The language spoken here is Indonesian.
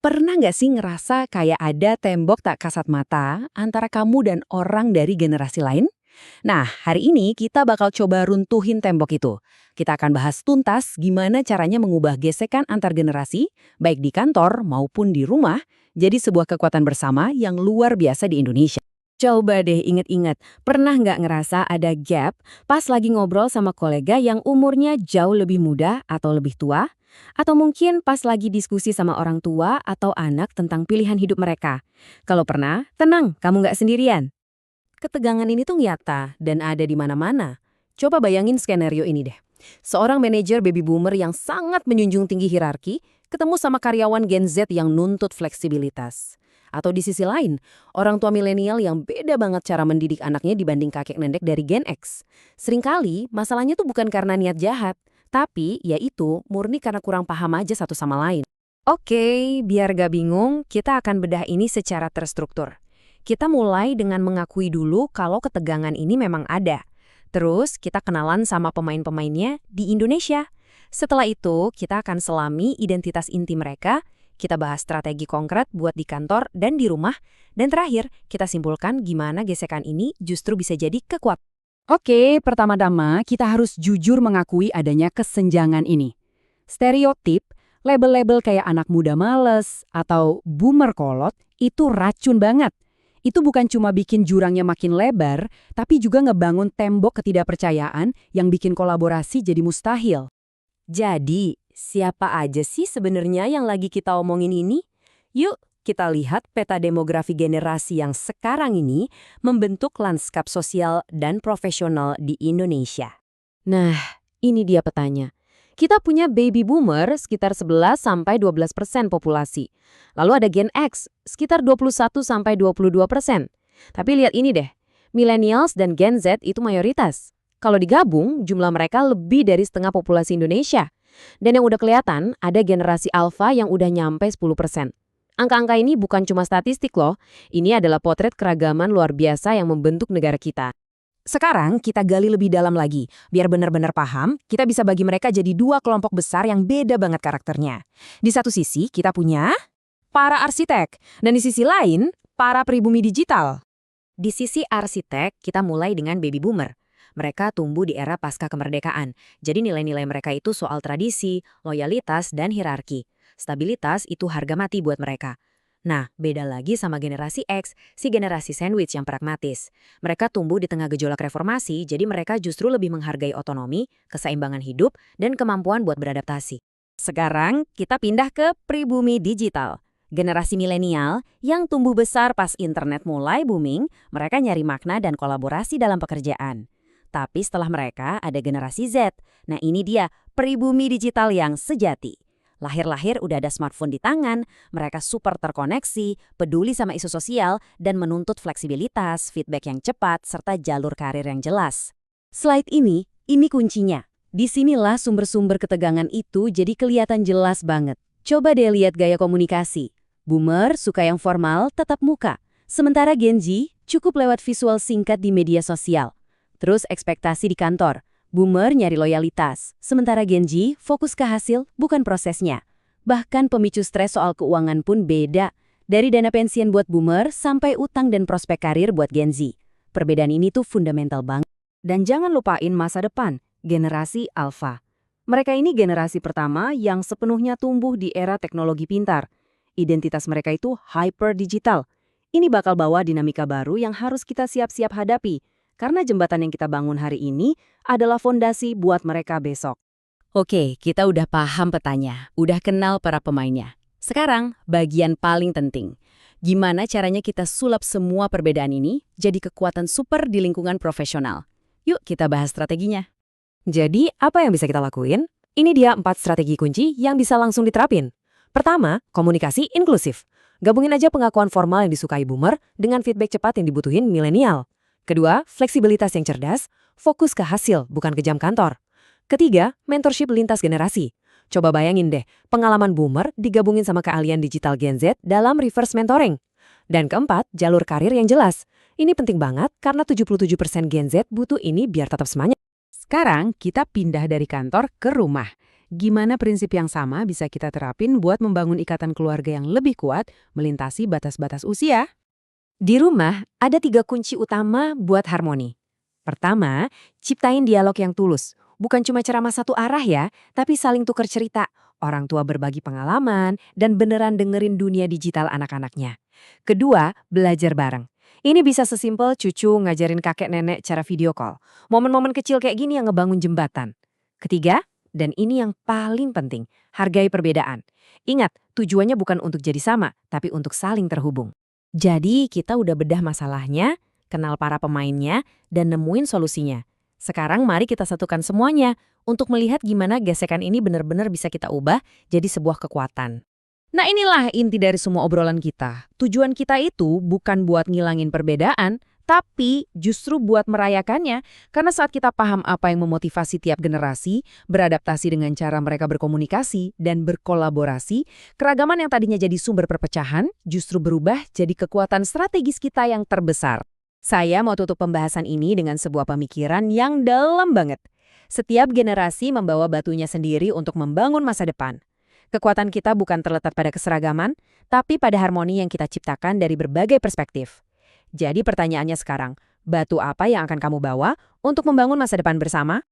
Pernah nggak sih ngerasa kayak ada tembok tak kasat mata antara kamu dan orang dari generasi lain? Nah, hari ini kita bakal coba runtuhin tembok itu. Kita akan bahas tuntas gimana caranya mengubah gesekan antar generasi, baik di kantor maupun di rumah, jadi sebuah kekuatan bersama yang luar biasa di Indonesia. Coba deh inget-inget, pernah nggak ngerasa ada gap pas lagi ngobrol sama kolega yang umurnya jauh lebih muda atau lebih tua? Atau mungkin pas lagi diskusi sama orang tua atau anak tentang pilihan hidup mereka? Kalau pernah, tenang, kamu nggak sendirian. Ketegangan ini tuh nyata dan ada di mana-mana. Coba bayangin skenario ini deh. Seorang manajer baby boomer yang sangat menjunjung tinggi hierarki, ketemu sama karyawan Gen Z yang nuntut fleksibilitas. Atau di sisi lain, orang tua milenial yang beda banget cara mendidik anaknya dibanding kakek nenek dari Gen X. Seringkali, masalahnya tuh bukan karena niat jahat, tapi yaitu murni karena kurang paham aja satu sama lain. Oke, biar gak bingung, kita akan bedah ini secara terstruktur. Kita mulai dengan mengakui dulu kalau ketegangan ini memang ada. Terus kita kenalan sama pemain-pemainnya di Indonesia. Setelah itu, kita akan selami identitas inti mereka, kita bahas strategi konkret buat di kantor dan di rumah, dan terakhir, kita simpulkan gimana gesekan ini justru bisa jadi kekuatan. Oke, pertama-tama kita harus jujur mengakui adanya kesenjangan ini. Stereotip, label-label kayak anak muda males atau boomer kolot itu racun banget. Itu bukan cuma bikin jurangnya makin lebar, tapi juga ngebangun tembok ketidakpercayaan yang bikin kolaborasi jadi mustahil. Jadi, siapa aja sih sebenarnya yang lagi kita omongin ini? Yuk, kita lihat peta demografi generasi yang sekarang ini membentuk lanskap sosial dan profesional di Indonesia. Nah, ini dia petanya. Kita punya baby boomer sekitar 11-12% populasi. Lalu ada Gen X sekitar 21-22%. Tapi lihat ini deh, millennials dan Gen Z itu mayoritas. Kalau digabung, jumlah mereka lebih dari setengah populasi Indonesia. Dan yang udah kelihatan, ada generasi alpha yang udah nyampe 10%. Angka-angka ini bukan cuma statistik loh, ini adalah potret keragaman luar biasa yang membentuk negara kita. Sekarang kita gali lebih dalam lagi. Biar benar-benar paham, kita bisa bagi mereka jadi dua kelompok besar yang beda banget karakternya. Di satu sisi, kita punya para arsitek, dan di sisi lain, para pribumi digital. Di sisi arsitek, kita mulai dengan baby boomer. Mereka tumbuh di era pasca kemerdekaan, jadi nilai-nilai mereka itu soal tradisi, loyalitas, dan hierarki. Stabilitas itu harga mati buat mereka. Nah, beda lagi sama generasi X, si generasi sandwich yang pragmatis. Mereka tumbuh di tengah gejolak reformasi, jadi mereka justru lebih menghargai otonomi, keseimbangan hidup, dan kemampuan buat beradaptasi. Sekarang, kita pindah ke pribumi digital. Generasi milenial yang tumbuh besar pas internet mulai booming, mereka nyari makna dan kolaborasi dalam pekerjaan. Tapi setelah mereka ada generasi Z. Nah ini dia, pribumi digital yang sejati. Lahir-lahir udah ada smartphone di tangan, mereka super terkoneksi, peduli sama isu sosial, dan menuntut fleksibilitas, feedback yang cepat, serta jalur karir yang jelas. Slide ini kuncinya. Disinilah sumber-sumber ketegangan itu jadi kelihatan jelas banget. Coba deh lihat gaya komunikasi. Boomer suka yang formal, tetap muka. Sementara Gen Z cukup lewat visual singkat di media sosial. Terus ekspektasi di kantor. Boomer nyari loyalitas, sementara Gen Z fokus ke hasil, bukan prosesnya. Bahkan pemicu stres soal keuangan pun beda. Dari dana pensiun buat boomer sampai utang dan prospek karir buat Gen Z. Perbedaan ini tuh fundamental banget. Dan jangan lupain masa depan, generasi alpha. Mereka ini generasi pertama yang sepenuhnya tumbuh di era teknologi pintar. Identitas mereka itu hyper digital. Ini bakal bawa dinamika baru yang harus kita siap-siap hadapi. Karena jembatan yang kita bangun hari ini adalah fondasi buat mereka besok. Oke, kita udah paham petanya, udah kenal para pemainnya. Sekarang, bagian paling penting. Gimana caranya kita sulap semua perbedaan ini jadi kekuatan super di lingkungan profesional? Yuk kita bahas strateginya. Jadi, apa yang bisa kita lakuin? Ini dia 4 strategi kunci yang bisa langsung diterapin. Pertama, komunikasi inklusif. Gabungin aja pengakuan formal yang disukai boomer dengan feedback cepat yang dibutuhin milenial. Kedua, fleksibilitas yang cerdas, fokus ke hasil, bukan ke jam kantor. Ketiga, mentorship lintas generasi. Coba bayangin deh, pengalaman boomer digabungin sama keahlian digital Gen Z dalam reverse mentoring. Dan keempat, jalur karir yang jelas. Ini penting banget karena 77% Gen Z butuh ini biar tetap semangat. Sekarang kita pindah dari kantor ke rumah. Gimana prinsip yang sama bisa kita terapin buat membangun ikatan keluarga yang lebih kuat melintasi batas-batas usia? Di rumah, ada 3 kunci utama buat harmoni. Pertama, ciptain dialog yang tulus. Bukan cuma ceramah satu arah ya, tapi saling tukar cerita. Orang tua berbagi pengalaman, dan beneran dengerin dunia digital anak-anaknya. Kedua, belajar bareng. Ini bisa sesimpel cucu ngajarin kakek nenek cara video call. Momen-momen kecil kayak gini yang ngebangun jembatan. Ketiga, dan ini yang paling penting, hargai perbedaan. Ingat, tujuannya bukan untuk jadi sama, tapi untuk saling terhubung. Jadi kita udah bedah masalahnya, kenal para pemainnya, dan nemuin solusinya. Sekarang mari kita satukan semuanya untuk melihat gimana gesekan ini benar-benar bisa kita ubah jadi sebuah kekuatan. Nah inilah inti dari semua obrolan kita. Tujuan kita itu bukan buat ngilangin perbedaan, tapi justru buat merayakannya. Karena saat kita paham apa yang memotivasi tiap generasi, beradaptasi dengan cara mereka berkomunikasi dan berkolaborasi, keragaman yang tadinya jadi sumber perpecahan justru berubah jadi kekuatan strategis kita yang terbesar. Saya mau tutup pembahasan ini dengan sebuah pemikiran yang dalam banget. Setiap generasi membawa batunya sendiri untuk membangun masa depan. Kekuatan kita bukan terletak pada keseragaman, tapi pada harmoni yang kita ciptakan dari berbagai perspektif. Jadi pertanyaannya sekarang, batu apa yang akan kamu bawa untuk membangun masa depan bersama?